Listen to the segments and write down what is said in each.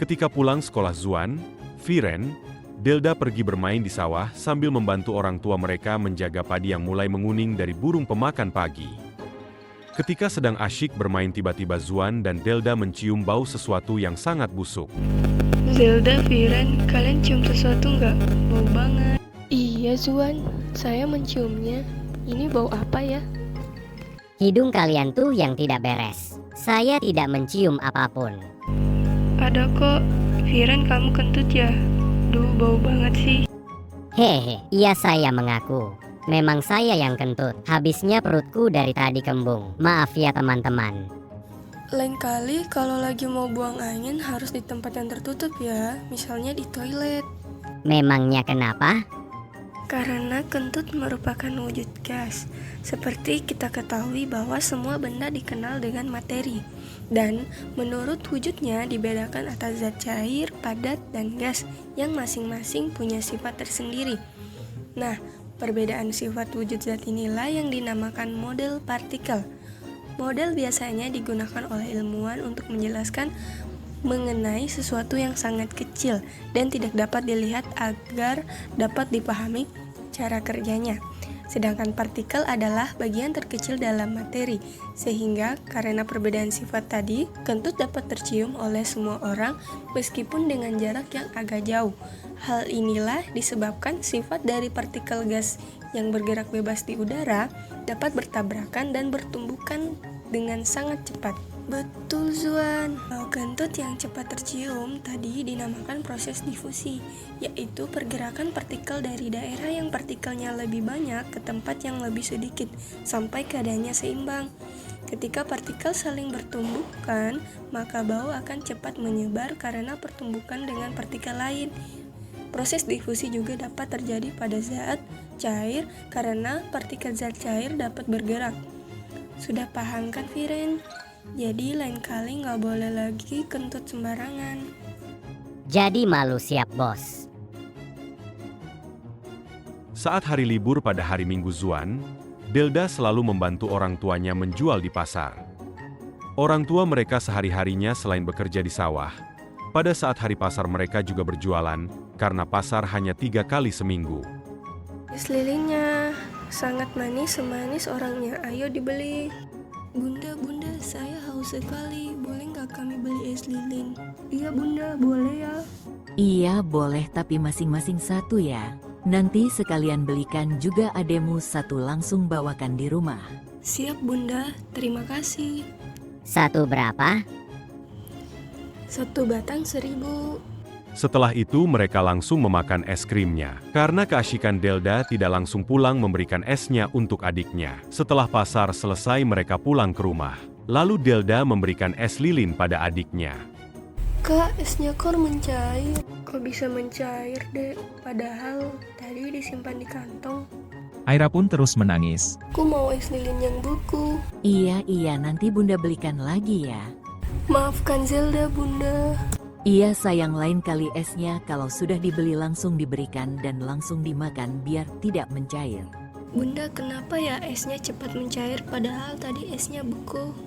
Ketika pulang sekolah Zuan, Viren, Delda pergi bermain di sawah sambil membantu orang tua mereka menjaga padi yang mulai menguning dari burung pemakan pagi. Ketika sedang asyik bermain tiba-tiba Zuan dan Delda mencium bau sesuatu yang sangat busuk. Zelda, Viren, kalian cium sesuatu nggak? Bau banget. Iya Zuan, saya menciumnya. Ini bau apa ya? Hidung kalian tuh yang tidak beres. Saya tidak mencium apapun. Ada kok. Viren, kamu kentut ya? Duh, bau banget sih. Hehe, iya saya mengaku. Memang saya yang kentut. Habisnya perutku dari tadi kembung. Maaf ya teman-teman. Lain kali kalau lagi mau buang angin harus di tempat yang tertutup ya. Misalnya di toilet. Memangnya kenapa? Karena kentut merupakan wujud gas. Seperti kita ketahui bahwa semua benda dikenal dengan materi. Dan menurut wujudnya dibedakan atas zat cair, padat, dan gas yang masing-masing punya sifat tersendiri. Nah, perbedaan sifat wujud zat inilah yang dinamakan model partikel. Model biasanya digunakan oleh ilmuwan untuk menjelaskan mengenai sesuatu yang sangat kecil dan tidak dapat dilihat agar dapat dipahami cara kerjanya. Sedangkan partikel adalah bagian terkecil dalam materi, sehingga karena perbedaan sifat tadi, kentut dapat tercium oleh semua orang meskipun dengan jarak yang agak jauh. Hal inilah disebabkan sifat dari partikel gas yang bergerak bebas di udara dapat bertabrakan dan bertumbukan dengan sangat cepat. Betul Zuan, kentut yang cepat tercium tadi dinamakan proses difusi, yaitu pergerakan partikel dari daerah yang partikelnya lebih banyak ke tempat yang lebih sedikit sampai keadaannya seimbang. Ketika partikel saling bertumbukan, maka bau akan cepat menyebar karena pertumbukan dengan partikel lain. Proses difusi juga dapat terjadi pada zat cair karena partikel zat cair dapat bergerak. Sudah paham kan Viren? Jadi lain kali nggak boleh lagi kentut sembarangan. Jadi malu siap bos. Saat hari libur pada hari Minggu Zuan, Delda selalu membantu orang tuanya menjual di pasar. Orang tua mereka sehari-harinya selain bekerja di sawah, pada saat hari pasar mereka juga berjualan, karena pasar hanya 3 kali seminggu. Es lilinnya sangat manis, semanis orangnya, ayo dibeli. Bunda, saya haus sekali, boleh nggak kami beli es lilin? Iya bunda, boleh ya. Iya boleh, tapi masing-masing satu ya. Nanti sekalian belikan juga ademu satu, langsung bawakan di rumah. Siap bunda, terima kasih. Satu berapa? 1 batang 1.000. Setelah itu mereka langsung memakan es krimnya. Karena keasyikan Delda tidak langsung pulang memberikan esnya untuk adiknya. Setelah pasar selesai mereka pulang ke rumah. Lalu Delda memberikan es lilin pada adiknya. Kak, esnya kok mencair? Kok bisa mencair dek? Padahal tadi disimpan di kantong. Aira pun terus menangis. Aku mau es lilin yang beku. Iya, nanti bunda belikan lagi ya. Maafkan Zelda bunda. Iya sayang, lain kali esnya kalau sudah dibeli langsung diberikan dan langsung dimakan biar tidak mencair. Bunda, kenapa ya esnya cepat mencair padahal tadi esnya beku?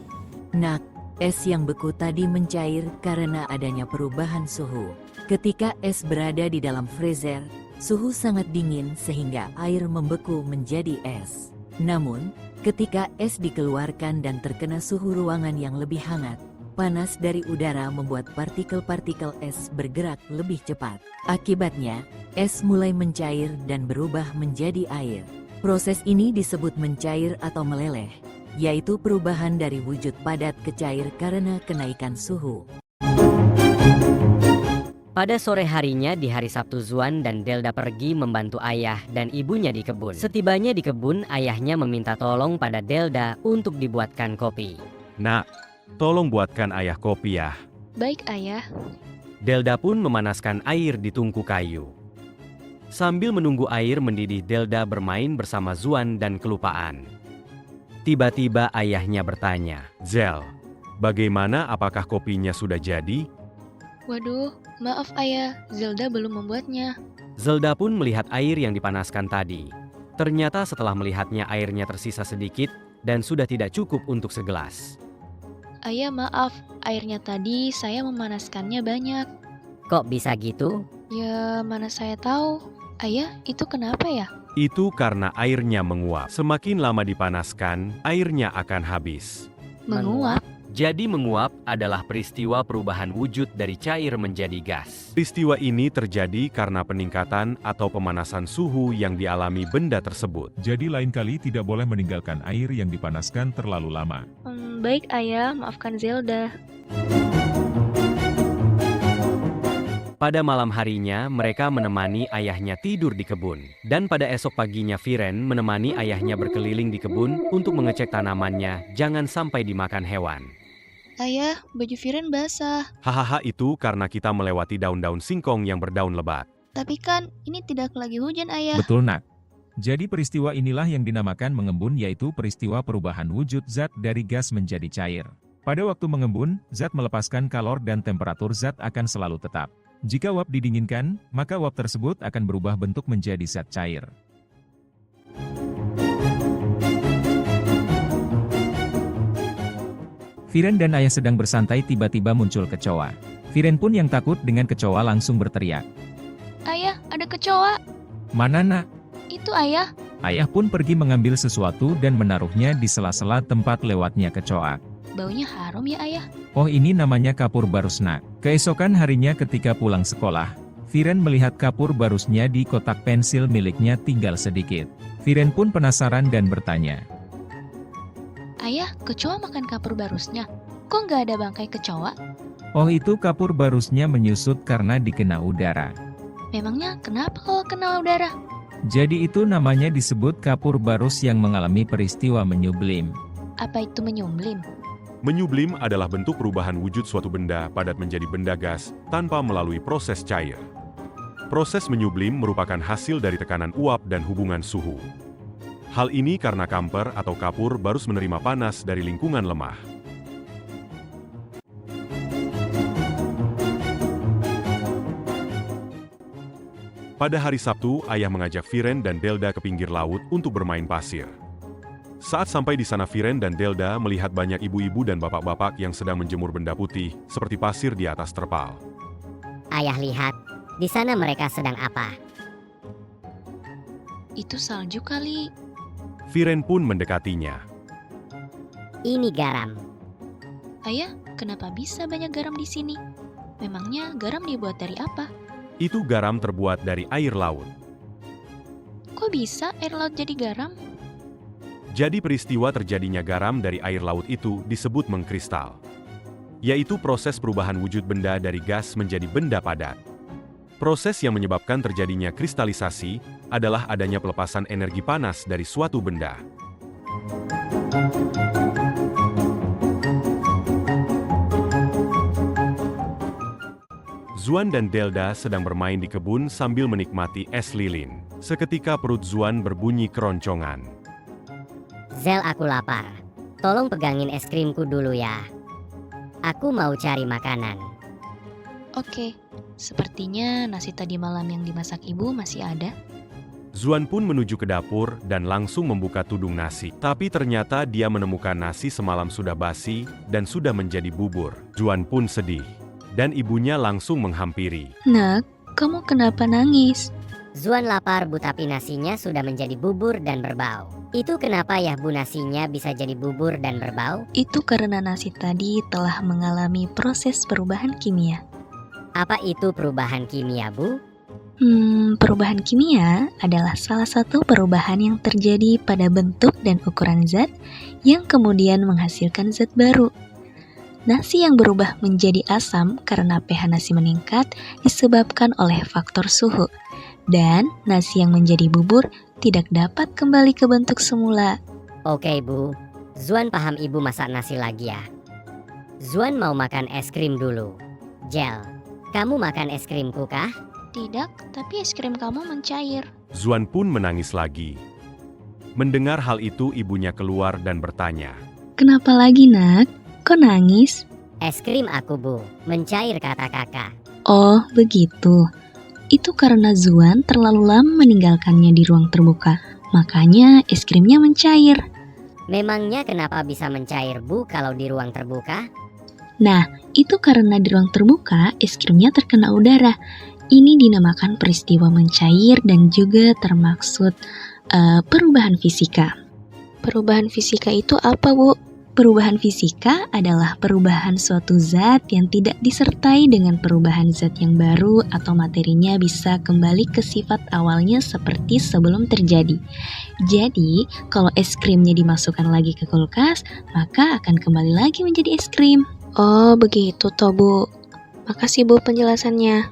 Nak, es yang beku tadi mencair karena adanya perubahan suhu. Ketika es berada di dalam freezer, suhu sangat dingin sehingga air membeku menjadi es. Namun, ketika es dikeluarkan dan terkena suhu ruangan yang lebih hangat, panas dari udara membuat partikel-partikel es bergerak lebih cepat. Akibatnya, es mulai mencair dan berubah menjadi air. Proses ini disebut mencair atau meleleh, yaitu perubahan dari wujud padat ke cair karena kenaikan suhu. Pada sore harinya di hari Sabtu, Zuan dan Delda pergi membantu ayah dan ibunya di kebun. Setibanya di kebun, ayahnya meminta tolong pada Delda untuk dibuatkan kopi. Nak, tolong buatkan ayah kopi ya. Baik ayah. Delda pun memanaskan air di tungku kayu. Sambil menunggu air mendidih, Delda bermain bersama Zuan dan kelupaan. Tiba-tiba ayahnya bertanya, "Zel, bagaimana, apakah kopinya sudah jadi?" Waduh, maaf ayah, Zelda belum membuatnya. Zelda pun melihat air yang dipanaskan tadi. Ternyata setelah melihatnya airnya tersisa sedikit dan sudah tidak cukup untuk segelas. Ayah maaf, airnya tadi saya memanaskannya banyak. Kok bisa gitu? Ya, mana saya tahu. Ayah, itu kenapa ya? Itu karena airnya menguap. Semakin lama dipanaskan, airnya akan habis. Menguap? Jadi menguap adalah peristiwa perubahan wujud dari cair menjadi gas. Peristiwa ini terjadi karena peningkatan atau pemanasan suhu yang dialami benda tersebut. Jadi lain kali tidak boleh meninggalkan air yang dipanaskan terlalu lama. Baik ayah, maafkan Zelda. Pada malam harinya, mereka menemani ayahnya tidur di kebun. Dan pada esok paginya, Viren menemani ayahnya berkeliling di kebun untuk mengecek tanamannya, jangan sampai dimakan hewan. Ayah, baju Viren basah. Hahaha, itu karena kita melewati daun-daun singkong yang berdaun lebat. Tapi kan, ini tidak lagi hujan ayah. Betul nak. Jadi peristiwa inilah yang dinamakan mengembun, yaitu peristiwa perubahan wujud zat dari gas menjadi cair. Pada waktu mengembun, zat melepaskan kalor dan temperatur zat akan selalu tetap. Jika uap didinginkan, maka uap tersebut akan berubah bentuk menjadi zat cair. Viren dan ayah sedang bersantai, tiba-tiba muncul kecoa. Viren pun yang takut dengan kecoa langsung berteriak. Ayah, ada kecoa. Mana nak? Itu ayah. Ayah pun pergi mengambil sesuatu dan menaruhnya di sela-sela tempat lewatnya kecoa. Baunya harum ya ayah. Oh, ini namanya kapur barus nak. Keesokan harinya ketika pulang sekolah, Viren melihat kapur barusnya di kotak pensil miliknya tinggal sedikit. Viren pun penasaran dan bertanya. Ayah, kecoa makan kapur barusnya. Kok nggak ada bangkai kecoa? Oh, itu kapur barusnya menyusut karena dikena udara. Memangnya kenapa kalau kena udara? Jadi itu namanya disebut kapur barus yang mengalami peristiwa menyublim. Apa itu menyumblim? Menyublim adalah bentuk perubahan wujud suatu benda padat menjadi benda gas tanpa melalui proses cair. Proses menyublim merupakan hasil dari tekanan uap dan hubungan suhu. Hal ini karena kamper atau kapur barus menerima panas dari lingkungan lemah. Pada hari Sabtu, ayah mengajak Viren dan Delda ke pinggir laut untuk bermain pasir. Saat sampai di sana, Viren dan Delda melihat banyak ibu-ibu dan bapak-bapak yang sedang menjemur benda putih, seperti pasir di atas terpal. Ayah lihat, di sana mereka sedang apa? Itu salju kali. Viren pun mendekatinya. Ini garam. Ayah, kenapa bisa banyak garam di sini? Memangnya garam dibuat dari apa? Itu garam terbuat dari air laut. Kok bisa air laut jadi garam? Jadi peristiwa terjadinya garam dari air laut itu disebut mengkristal, yaitu proses perubahan wujud benda dari gas menjadi benda padat. Proses yang menyebabkan terjadinya kristalisasi adalah adanya pelepasan energi panas dari suatu benda. Zuan dan Delda sedang bermain di kebun sambil menikmati es lilin. Seketika perut Zuan berbunyi keroncongan. Zel, aku lapar. Tolong pegangin es krimku dulu ya. Aku mau cari makanan. Oke, sepertinya nasi tadi malam yang dimasak ibu masih ada. Zuan pun menuju ke dapur dan langsung membuka tudung nasi. Tapi ternyata dia menemukan nasi semalam sudah basi dan sudah menjadi bubur. Zuan pun sedih. Dan ibunya langsung menghampiri. Nak, kamu kenapa nangis? Zuan lapar, Bu, tapi nasinya sudah menjadi bubur dan berbau. Itu kenapa ya, Bu, nasinya bisa jadi bubur dan berbau? Itu karena nasi tadi telah mengalami proses perubahan kimia. Apa itu perubahan kimia, Bu? Perubahan kimia adalah salah satu perubahan yang terjadi pada bentuk dan ukuran zat yang kemudian menghasilkan zat baru. Nasi yang berubah menjadi asam karena pH nasi meningkat disebabkan oleh faktor suhu. Dan nasi yang menjadi bubur tidak dapat kembali ke bentuk semula. Oke, Bu. Zuan paham, Ibu masak nasi lagi ya. Zuan mau makan es krim dulu. Jel, kamu makan es krimku kah? Tidak, tapi es krim kamu mencair. Zuan pun menangis lagi. Mendengar hal itu, ibunya keluar dan bertanya. Kenapa lagi, Nak? Kok nangis? Es krim aku, Bu. Mencair, kata kakak. Oh, begitu. Itu karena Zuan terlalu lama meninggalkannya di ruang terbuka. Makanya es krimnya mencair. Memangnya kenapa bisa mencair, Bu, kalau di ruang terbuka? Nah, itu karena di ruang terbuka, es krimnya terkena udara. Ini dinamakan peristiwa mencair dan juga termaksud perubahan fisika. Perubahan fisika itu apa, Bu? Perubahan fisika adalah perubahan suatu zat yang tidak disertai dengan perubahan zat yang baru atau materinya bisa kembali ke sifat awalnya seperti sebelum terjadi. Jadi, kalau es krimnya dimasukkan lagi ke kulkas, maka akan kembali lagi menjadi es krim. Oh, begitu toh, Bu. Makasih, Bu, penjelasannya.